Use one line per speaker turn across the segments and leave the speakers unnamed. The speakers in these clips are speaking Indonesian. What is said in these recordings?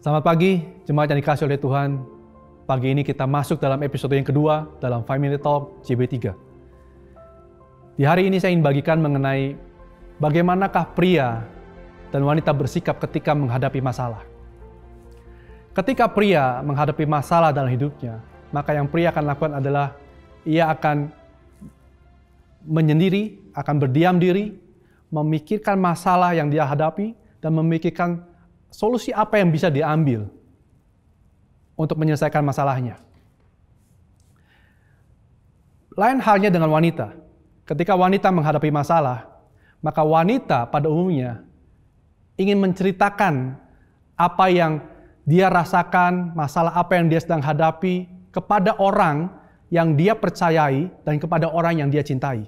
Selamat pagi, jemaat yang dikasihi oleh Tuhan. Pagi ini kita masuk dalam episode yang kedua dalam Family Talk JB3. Di hari ini saya ingin bagikan mengenai bagaimanakah pria dan wanita bersikap ketika menghadapi masalah. Ketika pria menghadapi masalah dalam hidupnya, maka yang pria akan lakukan adalah ia akan menyendiri, akan berdiam diri, memikirkan masalah yang dia hadapi, dan memikirkan solusi apa yang bisa diambil untuk menyelesaikan masalahnya. Lain halnya dengan wanita. Ketika wanita menghadapi masalah, maka wanita pada umumnya ingin menceritakan apa yang dia rasakan, masalah apa yang dia sedang hadapi kepada orang yang dia percayai dan kepada orang yang dia cintai.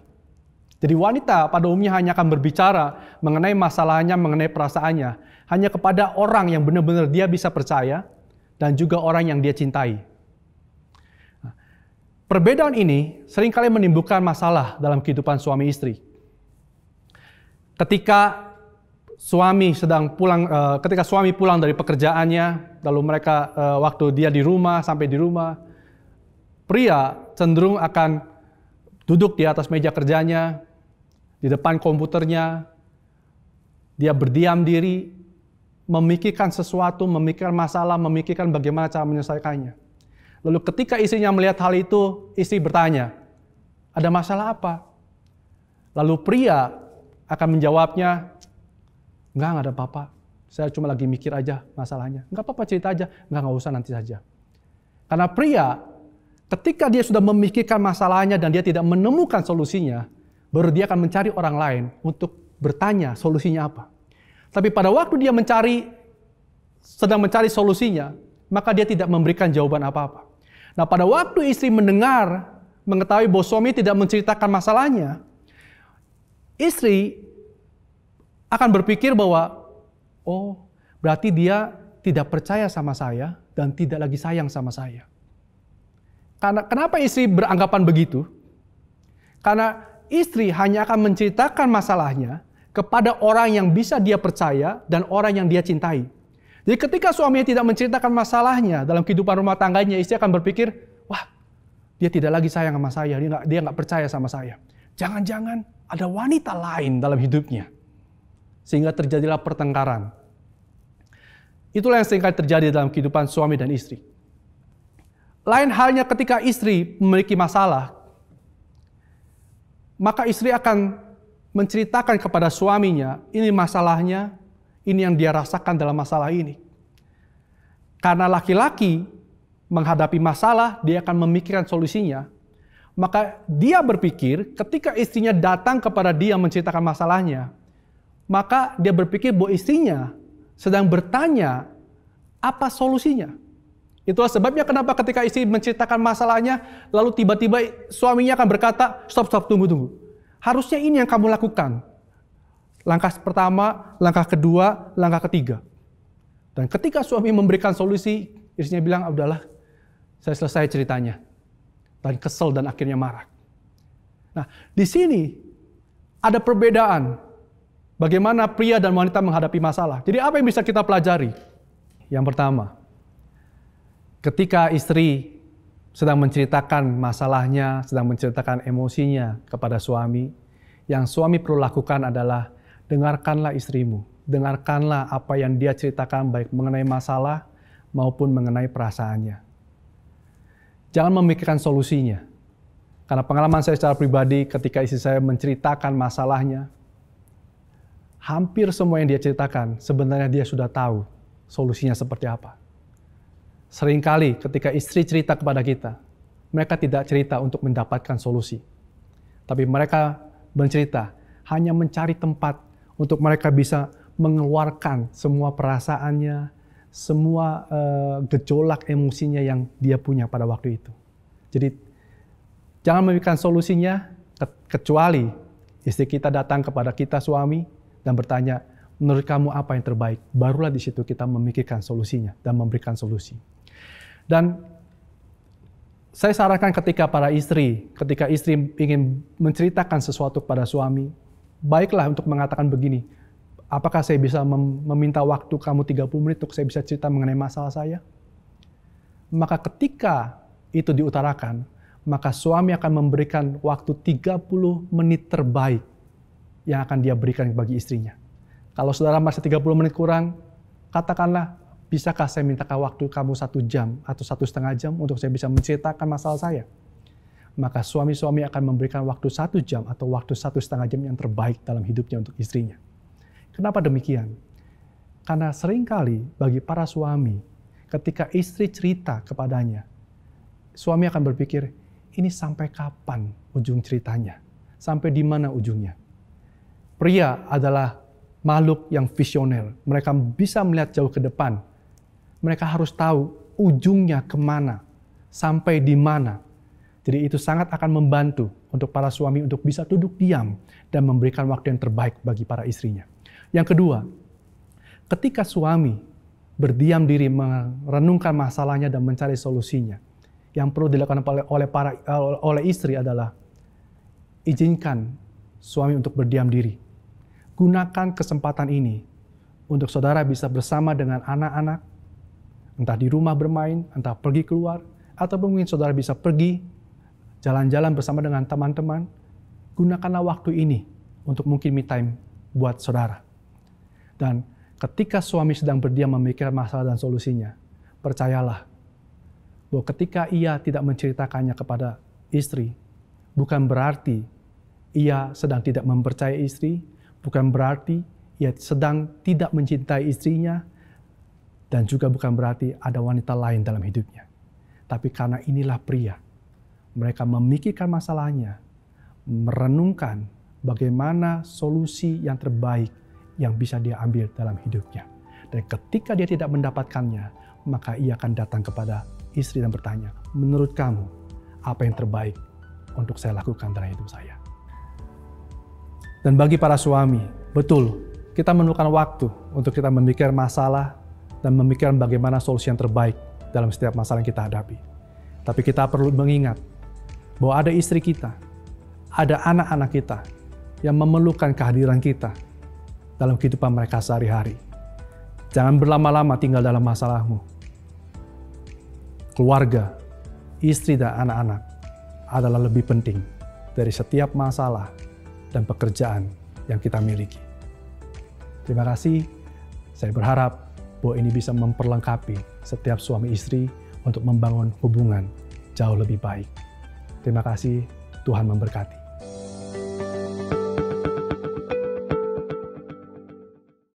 Jadi wanita pada umumnya hanya akan berbicara mengenai masalahnya, mengenai perasaannya, hanya kepada orang yang benar-benar dia bisa percaya dan juga orang yang dia cintai. Perbedaan ini seringkali menimbulkan masalah dalam kehidupan suami istri. Ketika suami pulang dari pekerjaannya, lalu mereka waktu dia di rumah, sampai di rumah, pria cenderung akan duduk di atas meja kerjanya, di depan komputernya, dia berdiam diri, memikirkan sesuatu, memikirkan masalah, memikirkan bagaimana cara menyelesaikannya. Lalu ketika istrinya melihat hal itu, istri bertanya, ada masalah apa? Lalu pria akan menjawabnya, enggak ada apa-apa, saya cuma lagi mikir aja masalahnya. Enggak apa-apa, cerita aja, enggak usah, nanti saja. Karena pria, ketika dia sudah memikirkan masalahnya dan dia tidak menemukan solusinya, baru dia akan mencari orang lain untuk bertanya solusinya apa. Tapi pada waktu dia sedang mencari solusinya, maka dia tidak memberikan jawaban apa-apa. Nah, pada waktu istri mengetahui bahwa suami tidak menceritakan masalahnya, istri akan berpikir bahwa, oh, berarti dia tidak percaya sama saya dan tidak lagi sayang sama saya. Kenapa istri beranggapan begitu? Karena istri hanya akan menceritakan masalahnya kepada orang yang bisa dia percaya dan orang yang dia cintai. Jadi ketika suaminya tidak menceritakan masalahnya dalam kehidupan rumah tangganya, istri akan berpikir, wah, dia tidak lagi sayang sama saya, dia nggak percaya sama saya. Jangan-jangan ada wanita lain dalam hidupnya. Sehingga terjadilah pertengkaran. Itulah yang seringkali terjadi dalam kehidupan suami dan istri. Lain halnya ketika istri memiliki masalah, maka istri akan menceritakan kepada suaminya, ini masalahnya, ini yang dia rasakan dalam masalah ini. Karena laki-laki menghadapi masalah, dia akan memikirkan solusinya. Maka dia berpikir ketika istrinya datang kepada dia menceritakan masalahnya, maka dia berpikir bahwa istrinya sedang bertanya apa solusinya. Itulah sebabnya kenapa ketika istri menceritakan masalahnya, lalu tiba-tiba suaminya akan berkata, stop, tunggu. Harusnya ini yang kamu lakukan. Langkah pertama, langkah kedua, langkah ketiga. Dan ketika suami memberikan solusi, istrinya bilang, udahlah, saya selesai ceritanya. Dan kesel dan akhirnya marah. Nah, di sini ada perbedaan bagaimana pria dan wanita menghadapi masalah. Jadi apa yang bisa kita pelajari? Yang pertama, ketika istri sedang menceritakan masalahnya, sedang menceritakan emosinya kepada suami, yang suami perlu lakukan adalah dengarkanlah istrimu. Dengarkanlah apa yang dia ceritakan baik mengenai masalah maupun mengenai perasaannya. Jangan memikirkan solusinya. Karena pengalaman saya secara pribadi ketika istri saya menceritakan masalahnya, hampir semua yang dia ceritakan sebenarnya dia sudah tahu solusinya seperti apa. Seringkali ketika istri cerita kepada kita, mereka tidak cerita untuk mendapatkan solusi. Tapi mereka bercerita hanya mencari tempat untuk mereka bisa mengeluarkan semua perasaannya, semua gejolak emosinya yang dia punya pada waktu itu. Jadi jangan memikirkan solusinya, kecuali istri kita datang kepada kita suami dan bertanya, menurut kamu apa yang terbaik? Barulah di situ kita memikirkan solusinya dan memberikan solusi. Dan saya sarankan ketika istri ingin menceritakan sesuatu kepada suami, baiklah untuk mengatakan begini, Apakah saya bisa meminta waktu kamu 30 menit untuk saya bisa cerita mengenai masalah saya? Maka ketika itu diutarakan, maka suami akan memberikan waktu 30 menit terbaik yang akan dia berikan bagi istrinya. Kalau saudara masih 30 menit kurang, katakanlah, bisakah saya mintakan waktu kamu 1 jam atau 1,5 jam untuk saya bisa menceritakan masalah saya? Maka suami-suami akan memberikan waktu 1 jam atau waktu 1,5 jam yang terbaik dalam hidupnya untuk istrinya. Kenapa demikian? Karena seringkali bagi para suami, ketika istri cerita kepadanya, suami akan berpikir, ini sampai kapan ujung ceritanya? Sampai di mana ujungnya? Pria adalah makhluk yang visioner. Mereka bisa melihat jauh ke depan. Mereka harus tahu ujungnya kemana, sampai di mana. Jadi itu sangat akan membantu untuk para suami untuk bisa duduk diam dan memberikan waktu yang terbaik bagi para istrinya. Yang kedua, ketika suami berdiam diri merenungkan masalahnya dan mencari solusinya, yang perlu dilakukan oleh istri adalah izinkan suami untuk berdiam diri. Gunakan kesempatan ini untuk saudara bisa bersama dengan anak-anak, entah di rumah bermain, entah pergi keluar, atau mungkin saudara bisa pergi jalan-jalan bersama dengan teman-teman. Gunakanlah waktu ini untuk mungkin me time buat saudara. Dan ketika suami sedang berdiam memikirkan masalah dan solusinya, percayalah bahwa ketika ia tidak menceritakannya kepada istri, bukan berarti ia sedang tidak mempercayai istri, bukan berarti ia sedang tidak mencintai istrinya, dan juga bukan berarti ada wanita lain dalam hidupnya. Tapi karena inilah pria, mereka memikirkan masalahnya, merenungkan bagaimana solusi yang terbaik yang bisa dia ambil dalam hidupnya. Dan ketika dia tidak mendapatkannya, maka ia akan datang kepada istri dan bertanya, menurut kamu, apa yang terbaik untuk saya lakukan dalam hidup saya? Dan bagi para suami, betul, kita memerlukan waktu untuk kita memikirkan masalah dan memikirkan bagaimana solusi yang terbaik dalam setiap masalah yang kita hadapi. Tapi kita perlu mengingat bahwa ada istri kita, ada anak-anak kita yang memerlukan kehadiran kita dalam kehidupan mereka sehari-hari. Jangan berlama-lama tinggal dalam masalahmu. Keluarga, istri dan anak-anak adalah lebih penting dari setiap masalah dan pekerjaan yang kita miliki. Terima kasih. Saya berharap bahwa ini bisa memperlengkapi setiap suami istri untuk membangun hubungan jauh lebih baik. Terima kasih. Tuhan memberkati.